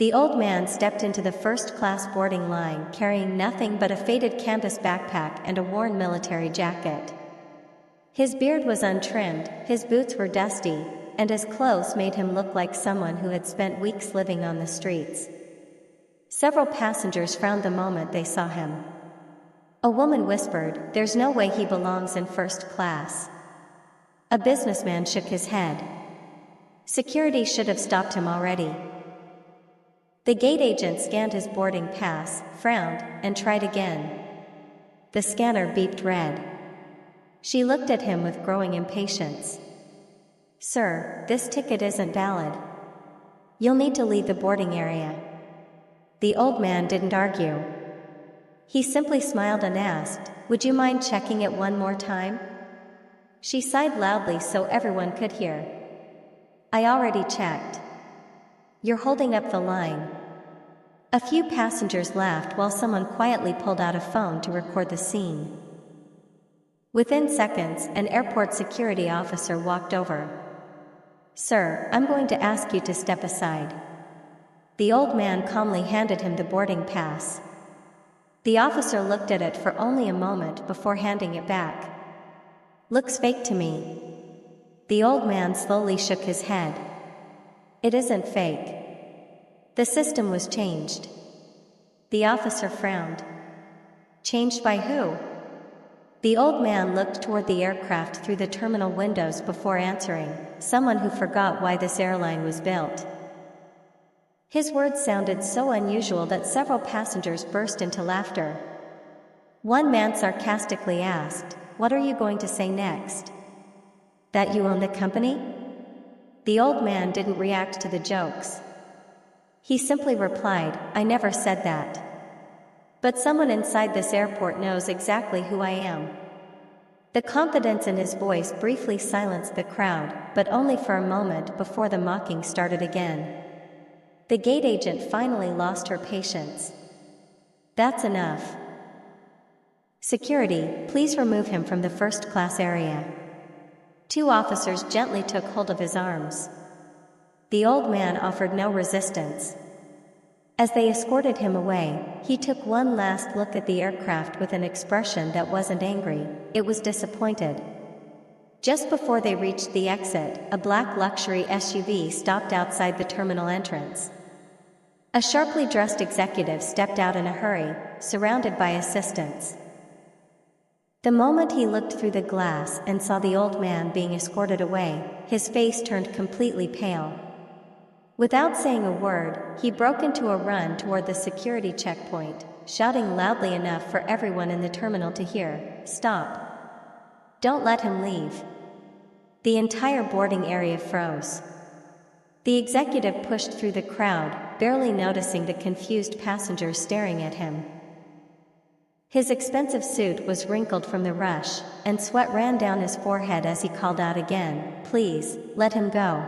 The old man stepped into the first-class boarding line carrying nothing but a faded canvas backpack and a worn military jacket. His beard was untrimmed, his boots were dusty, and his clothes made him look like someone who had spent weeks living on the streets. Several passengers frowned the moment they saw him. A woman whispered, "There's no way he belongs in first class." A businessman shook his head. Security should have stopped him already. The gate agent scanned his boarding pass, frowned, and tried again. The scanner beeped red. She looked at him with growing impatience. "Sir, this ticket isn't valid. You'll need to leave the boarding area." The old man didn't argue. He simply smiled and asked, "Would you mind checking it one more time?" She sighed loudly so everyone could hear. "I already checked." "You're holding up the line." A few passengers laughed while someone quietly pulled out a phone to record the scene. Within seconds, an airport security officer walked over. "Sir, I'm going to ask you to step aside." The old man calmly handed him the boarding pass. The officer looked at it for only a moment before handing it back. "Looks fake to me." The old man slowly shook his head. "It isn't fake. The system was changed." The officer frowned. "Changed by who?" The old man looked toward the aircraft through the terminal windows before answering, "Someone who forgot why this airline was built." His words sounded so unusual that several passengers burst into laughter. One man sarcastically asked, "What are you going to say next? That you own the company?" The old man didn't react to the jokes. He simply replied, "I never said that. But someone inside this airport knows exactly who I am." The confidence in his voice briefly silenced the crowd, but only for a moment before the mocking started again. The gate agent finally lost her patience. "That's enough. Security, please remove him from the first-class area." Two officers gently took hold of his arms. The old man offered no resistance. As they escorted him away, he took one last look at the aircraft with an expression that wasn't angry, it was disappointed. Just before they reached the exit, a black luxury SUV stopped outside the terminal entrance. A sharply dressed executive stepped out in a hurry, surrounded by assistants. The moment he looked through the glass and saw the old man being escorted away, his face turned completely pale. Without saying a word, he broke into a run toward the security checkpoint, shouting loudly enough for everyone in the terminal to hear, "Stop! Don't let him leave." The entire boarding area froze. The executive pushed through the crowd, barely noticing the confused passengers staring at him. His expensive suit was wrinkled from the rush, and sweat ran down his forehead as he called out again, "Please, let him go."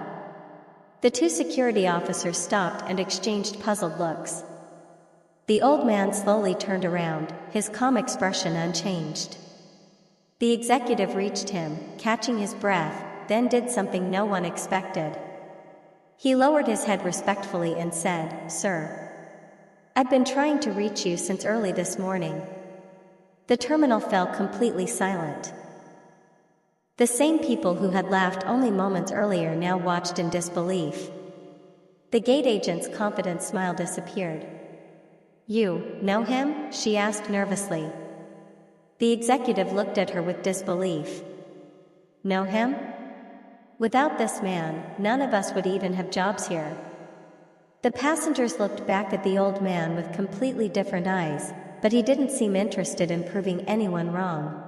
The two security officers stopped and exchanged puzzled looks. The old man slowly turned around, his calm expression unchanged. The executive reached him, catching his breath, then did something no one expected. He lowered his head respectfully and said, "Sir, I've been trying to reach you since early this morning." The terminal fell completely silent. The same people who had laughed only moments earlier now watched in disbelief. The gate agent's confident smile disappeared. "You know him?" she asked nervously. The executive looked at her with disbelief. "Know him? Without this man, none of us would even have jobs here." The passengers looked back at the old man with completely different eyes, but he didn't seem interested in proving anyone wrong.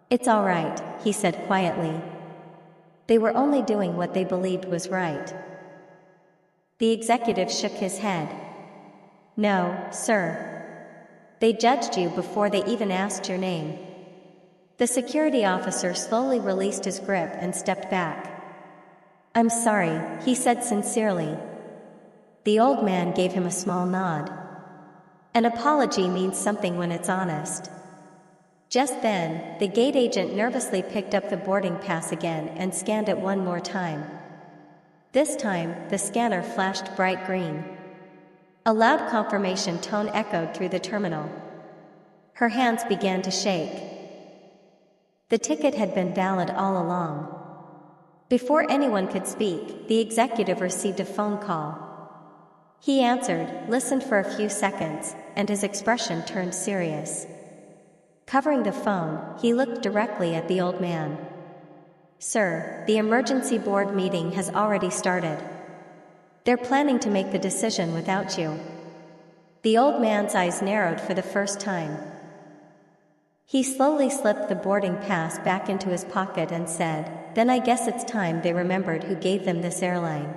"It's all right," he said quietly. They were only doing what they believed was right. The executive shook his head. "No, sir. They judged you before they even asked your name." The security officer slowly released his grip and stepped back. "I'm sorry," he said sincerely. The old man gave him a small nod. An apology means something when it's honest. Just then, the gate agent nervously picked up the boarding pass again and scanned it one more time. This time, the scanner flashed bright green. A loud confirmation tone echoed through the terminal. Her hands began to shake. The ticket had been valid all along. Before anyone could speak, the executive received a phone call. He answered, listened for a few seconds, and his expression turned serious. Covering the phone, he looked directly at the old man. "Sir, the emergency board meeting has already started. They're planning to make the decision without you." The old man's eyes narrowed for the first time. He slowly slipped the boarding pass back into his pocket and said, "Then I guess it's time they remembered who gave them this airline."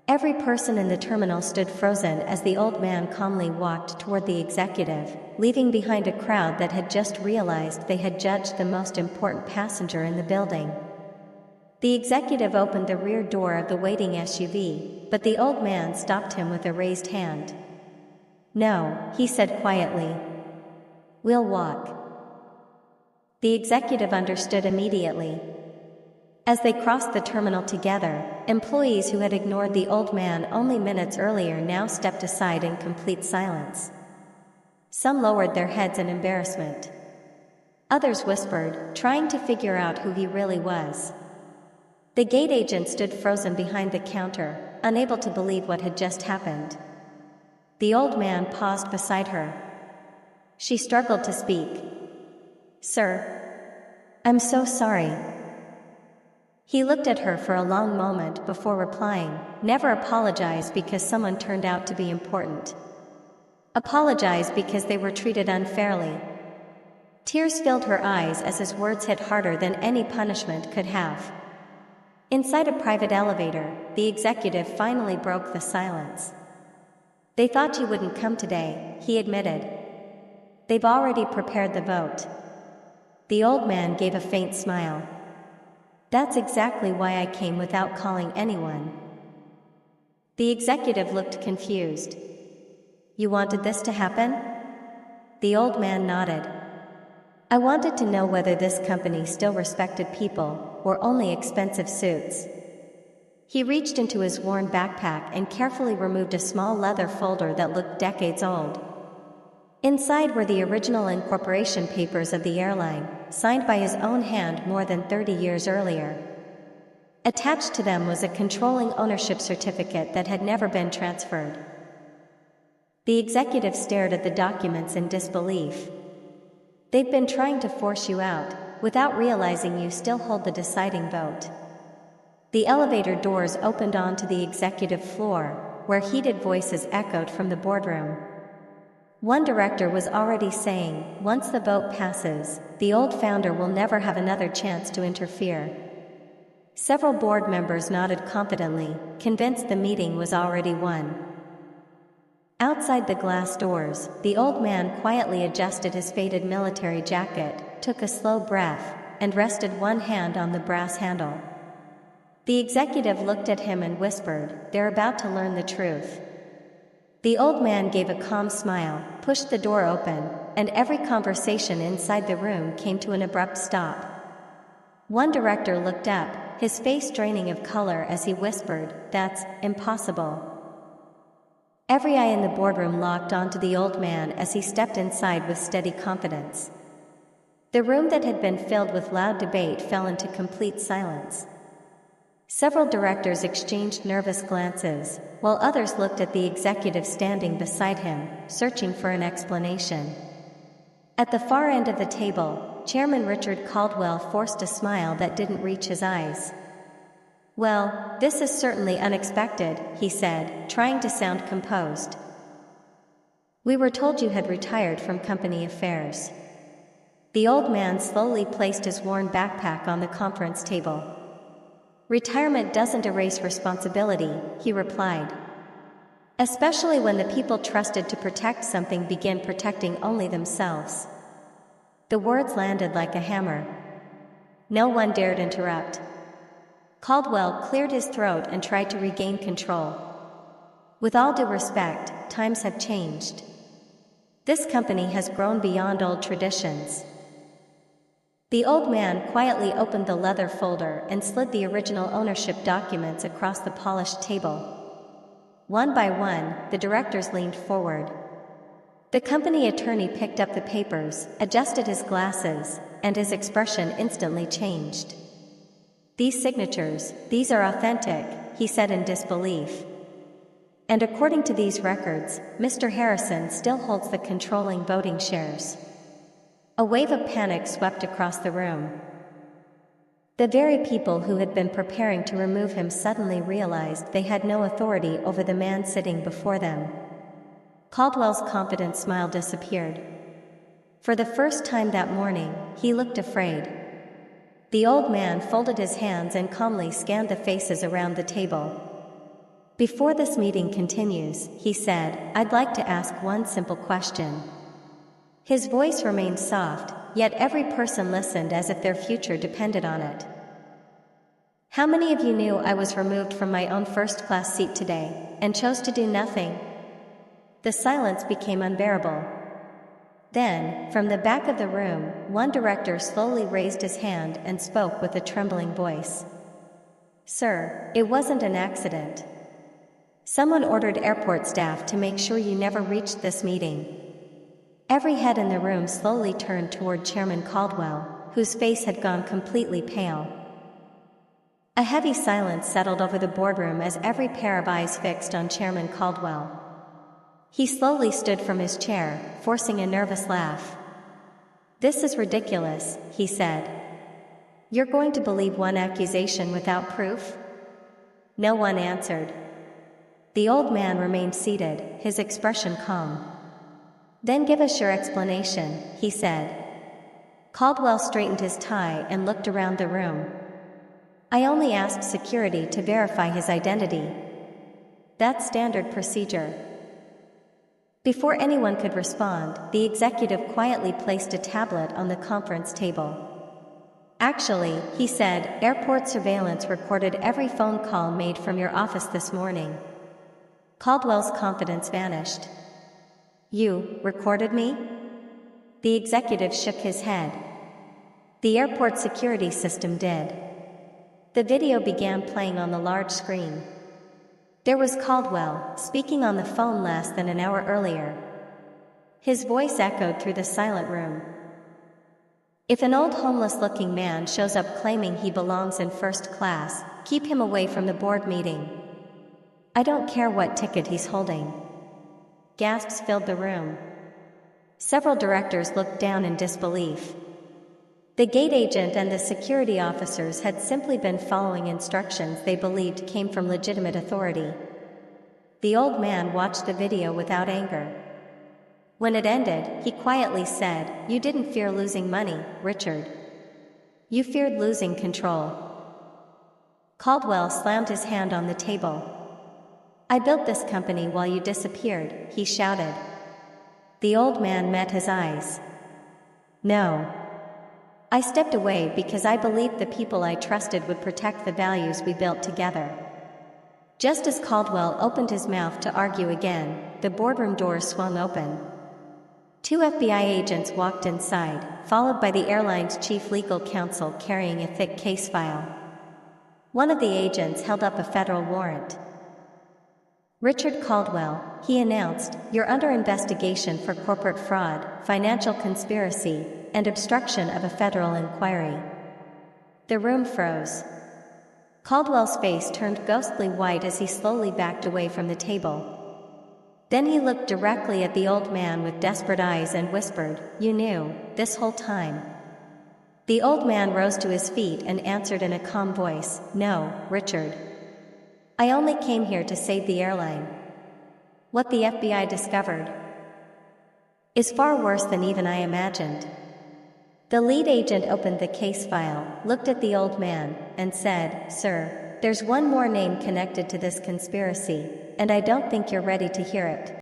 Every person in the terminal stood frozen as the old man calmly walked toward the executive, leaving behind a crowd that had just realized they had judged the most important passenger in the building. The executive opened the rear door of the waiting SUV, but the old man stopped him with a raised hand. "No," he said quietly. "We'll walk." The executive understood immediately. As they crossed the terminal together, employees who had ignored the old man only minutes earlier now stepped aside in complete silence. Some lowered their heads in embarrassment. Others whispered, trying to figure out who he really was. The gate agent stood frozen behind the counter, unable to believe what had just happened. The old man paused beside her. She struggled to speak. "Sir, I'm so sorry." He looked at her for a long moment before replying, "Never apologize because someone turned out to be important. Apologize because they were treated unfairly." Tears filled her eyes as his words hit harder than any punishment could have. Inside a private elevator, the executive finally broke the silence. "They thought you wouldn't come today," he admitted. "They've already prepared the vote." The old man gave a faint smile. "That's exactly why I came without calling anyone." The executive looked confused. "You wanted this to happen?" The old man nodded. "I wanted to know whether this company still respected people, or only expensive suits." He reached into his worn backpack and carefully removed a small leather folder that looked decades old. Inside were the original incorporation papers of the airline, signed by his own hand more than 30 years earlier. Attached to them was a controlling ownership certificate that had never been transferred. The executive stared at the documents in disbelief. "They've been trying to force you out, without realizing you still hold the deciding vote." The elevator doors opened onto the executive floor, where heated voices echoed from the boardroom. One director was already saying, "Once the vote passes, the old founder will never have another chance to interfere." Several board members nodded confidently, convinced the meeting was already won. Outside the glass doors, the old man quietly adjusted his faded military jacket, took a slow breath, and rested one hand on the brass handle. The executive looked at him and whispered, "They're about to learn the truth." The old man gave a calm smile, pushed the door open, and every conversation inside the room came to an abrupt stop. One director looked up, his face draining of color as he whispered, "That's impossible." Every eye in the boardroom locked onto the old man as he stepped inside with steady confidence. The room that had been filled with loud debate fell into complete silence. Several directors exchanged nervous glances, while others looked at the executive standing beside him, searching for an explanation. At the far end of the table, Chairman Richard Caldwell forced a smile that didn't reach his eyes. "Well, this is certainly unexpected," he said, trying to sound composed. "We were told you had retired from company affairs." The old man slowly placed his worn backpack on the conference table. "Retirement doesn't erase responsibility," he replied. "Especially when the people trusted to protect something begin protecting only themselves." The words landed like a hammer. No one dared interrupt. Caldwell cleared his throat and tried to regain control. "With all due respect, times have changed. This company has grown beyond old traditions." The old man quietly opened the leather folder and slid the original ownership documents across the polished table. One by one, the directors leaned forward. The company attorney picked up the papers, adjusted his glasses, and his expression instantly changed. "These signatures, these are authentic," he said in disbelief. "And according to these records, Mr. Harrison still holds the controlling voting shares." A wave of panic swept across the room. The very people who had been preparing to remove him suddenly realized they had no authority over the man sitting before them. Caldwell's confident smile disappeared. For the first time that morning, he looked afraid. The old man folded his hands and calmly scanned the faces around the table. "Before this meeting continues," he said, "I'd like to ask one simple question." His voice remained soft, yet every person listened as if their future depended on it. "How many of you knew I was removed from my own first-class seat today, and chose to do nothing?" The silence became unbearable. Then, from the back of the room, one director slowly raised his hand and spoke with a trembling voice. "Sir, it wasn't an accident. Someone ordered airport staff to make sure you never reached this meeting." Every head in the room slowly turned toward Chairman Caldwell, whose face had gone completely pale. A heavy silence settled over the boardroom as every pair of eyes fixed on Chairman Caldwell. He slowly stood from his chair, forcing a nervous laugh. "This is ridiculous," he said. "You're going to believe one accusation without proof?" No one answered. The old man remained seated, his expression calm. "Then give us your explanation," he said. Caldwell straightened his tie and looked around the room. "I only asked security to verify his identity. That's standard procedure." Before anyone could respond, the executive quietly placed a tablet on the conference table. "Actually," he said, "airport surveillance recorded every phone call made from your office this morning." Caldwell's confidence vanished. "You recorded me?" The executive shook his head. "The airport security system did." The video began playing on the large screen. There was Caldwell, speaking on the phone less than an hour earlier. His voice echoed through the silent room. "If an old homeless-looking man shows up claiming he belongs in first class, keep him away from the board meeting. I don't care what ticket he's holding." Gasps filled the room. Several directors looked down in disbelief. The gate agent and the security officers had simply been following instructions they believed came from legitimate authority. The old man watched the video without anger. When it ended, he quietly said, "You didn't fear losing money, Richard. You feared losing control." Caldwell slammed his hand on the table. "I built this company while you disappeared," he shouted. The old man met his eyes. "No. I stepped away because I believed the people I trusted would protect the values we built together." Just as Caldwell opened his mouth to argue again, the boardroom doors swung open. Two FBI agents walked inside, followed by the airline's chief legal counsel carrying a thick case file. One of the agents held up a federal warrant. "Richard Caldwell," he announced, "you're under investigation for corporate fraud, financial conspiracy, and obstruction of a federal inquiry." The room froze. Caldwell's face turned ghostly white as he slowly backed away from the table. Then he looked directly at the old man with desperate eyes and whispered, "You knew, this whole time." The old man rose to his feet and answered in a calm voice, "No, Richard. I only came here to save the airline. What the FBI discovered is far worse than even I imagined." The lead agent opened the case file, looked at the old man, and said, "Sir, there's one more name connected to this conspiracy, and I don't think you're ready to hear it."